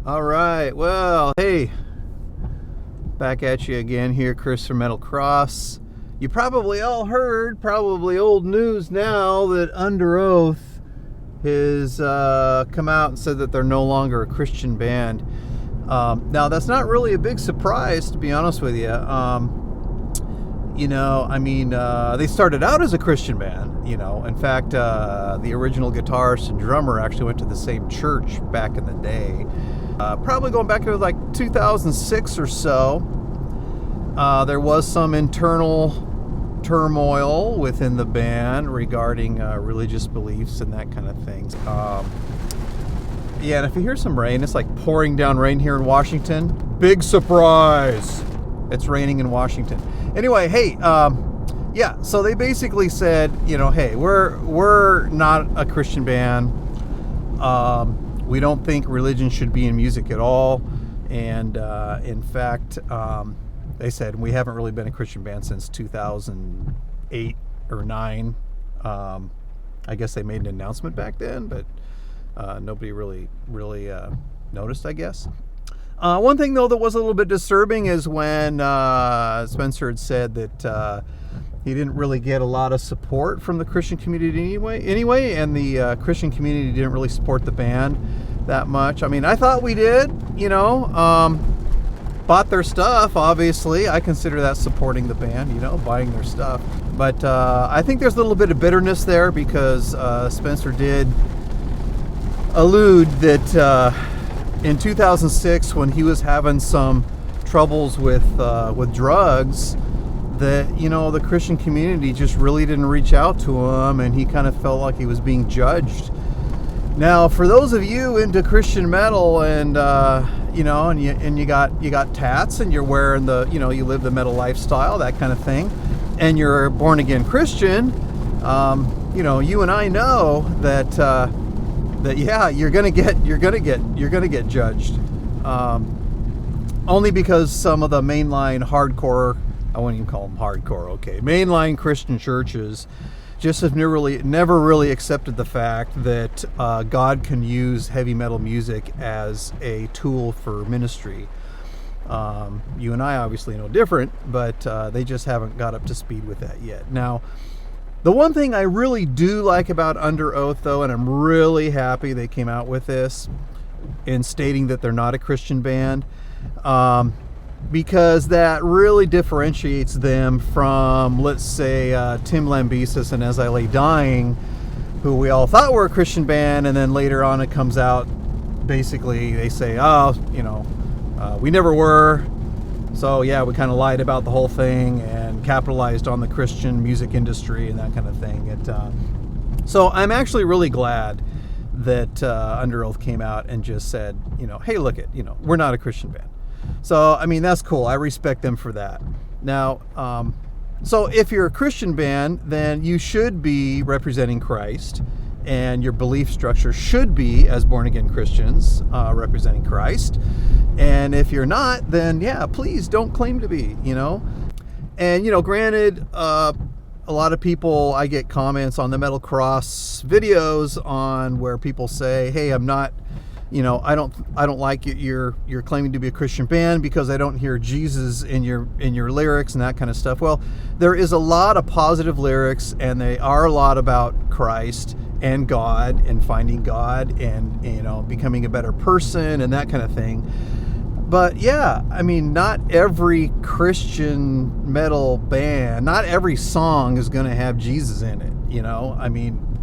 All right. Well, hey, back at you again here, Chris from Metal Cross. You probably all heard, probably old news now, that Underoath has come out and said that they're no longer a Christian band. Now, that's not really a big surprise, to be honest with you. They started out as a Christian band. In fact, the original guitarist and drummer actually went to the same church back in the day. Probably going back to like 2006 or so. There was some internal turmoil within the band regarding religious beliefs and that kind of things. And if you hear some rain, it's like pouring down rain here in Washington. Big surprise! It's raining in Washington. Anyway, hey, so they basically said, hey, we're not a Christian band. We don't think religion should be in music at all. And in fact, they said we haven't really been a Christian band since 2008 or 9. I guess they made an announcement back then, but nobody really noticed, I guess. One thing, though, that was a little bit disturbing is when Spencer had said that he didn't really get a lot of support from the Christian community anyway, and the Christian community didn't really support the band that much. I mean, I thought we did, bought their stuff, obviously. I consider that supporting the band, buying their stuff. But I think there's a little bit of bitterness there because Spencer did allude that in 2006, when he was having some troubles with drugs, that the Christian community just really didn't reach out to him, and he kind of felt like he was being judged. Now, for those of you into Christian metal, and you got tats, and you're wearing you live the metal lifestyle, that kind of thing, and you're a born again Christian, you and I know that you're gonna get judged, only because some of the mainline hardcore, I wouldn't even call them hardcore, okay, mainline Christian churches just have never really accepted the fact that God can use heavy metal music as a tool for ministry. You and I obviously know different, but they just haven't got up to speed with that yet. Now, the one thing I really do like about Underoath, though, and I'm really happy they came out with this in stating that they're not a Christian band, because that really differentiates them from, let's say, Tim Lambesis and As I Lay Dying, who we all thought were a Christian band, and then later on it comes out, basically they say, we never were, so yeah, we kind of lied about the whole thing and capitalized on the Christian music industry and that kind of thing. So I'm actually really glad that Underoath came out and just said, hey, look we're not a Christian band. So, I mean, that's cool. I respect them for that. Now, so if you're a Christian band, then you should be representing Christ, and your belief structure should be, as born-again Christians, representing Christ. And if you're not, then, yeah, please don't claim to be, And, granted, a lot of people, I get comments on the Metal Cross videos on where people say, hey, I'm not... I don't like you're claiming to be a Christian band because I don't hear Jesus in your lyrics and that kind of stuff. Well, there is a lot of positive lyrics, and they are a lot about Christ and God and finding God and becoming a better person and that kind of thing. But yeah, I mean, not every Christian metal band, not every song is going to have Jesus in it. I mean,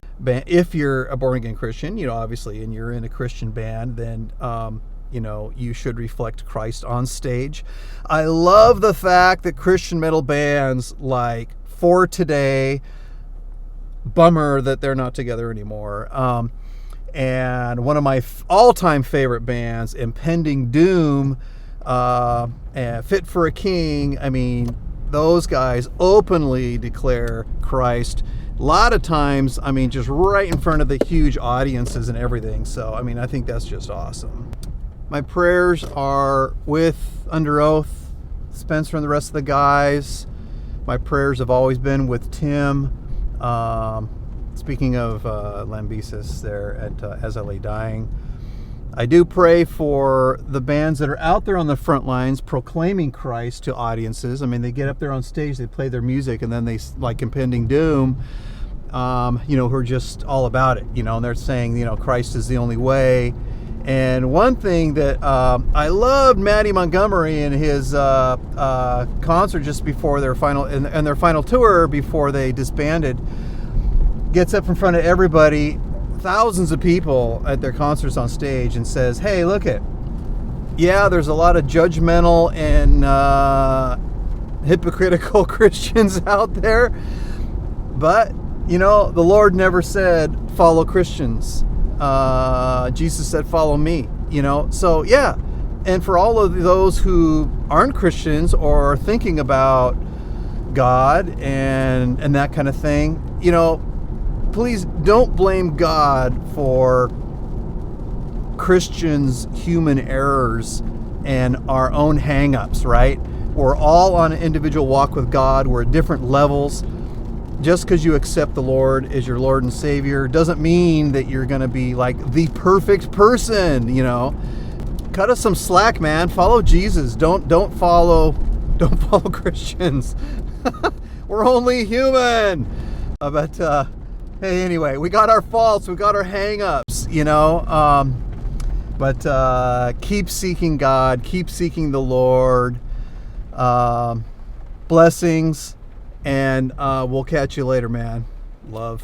if you're a born-again Christian, obviously, and you're in a Christian band, then, you should reflect Christ on stage. I love the fact that Christian metal bands like For Today, bummer that they're not together anymore, and one of my all-time favorite bands, Impending Doom, and Fit for a King, I mean, those guys openly declare Christ. A lot of times, I mean, just right in front of the huge audiences and everything. So, I mean, I think that's just awesome. My prayers are with Underoath, Spencer, and the rest of the guys. My prayers have always been with Tim. Speaking of Lambesis there at As I Lay Dying. I do pray for the bands that are out there on the front lines proclaiming Christ to audiences. I mean, they get up there on stage, they play their music, and then they, like Impending Doom, who are just all about it, and they're saying, Christ is the only way. And one thing that I loved Matty Montgomery in his concert just before their final tour before they disbanded, gets up in front of everybody, thousands of people at their concerts on stage, and says, hey, look it. Yeah, there's a lot of judgmental and hypocritical Christians out there, but, the Lord never said, follow Christians. Jesus said, follow me, So, yeah. And for all of those who aren't Christians or are thinking about God and that kind of thing, please don't blame God for Christians' human errors and our own hang-ups, right? We're all on an individual walk with God. We're at different levels. Just because you accept the Lord as your Lord and Savior doesn't mean that you're going to be like the perfect person, Cut us some slack, man. Follow Jesus. Don't follow Christians. We're only human. But hey, anyway, we got our faults, we got our hang-ups, but keep seeking God, keep seeking the Lord. Blessings, and we'll catch you later, man. Love.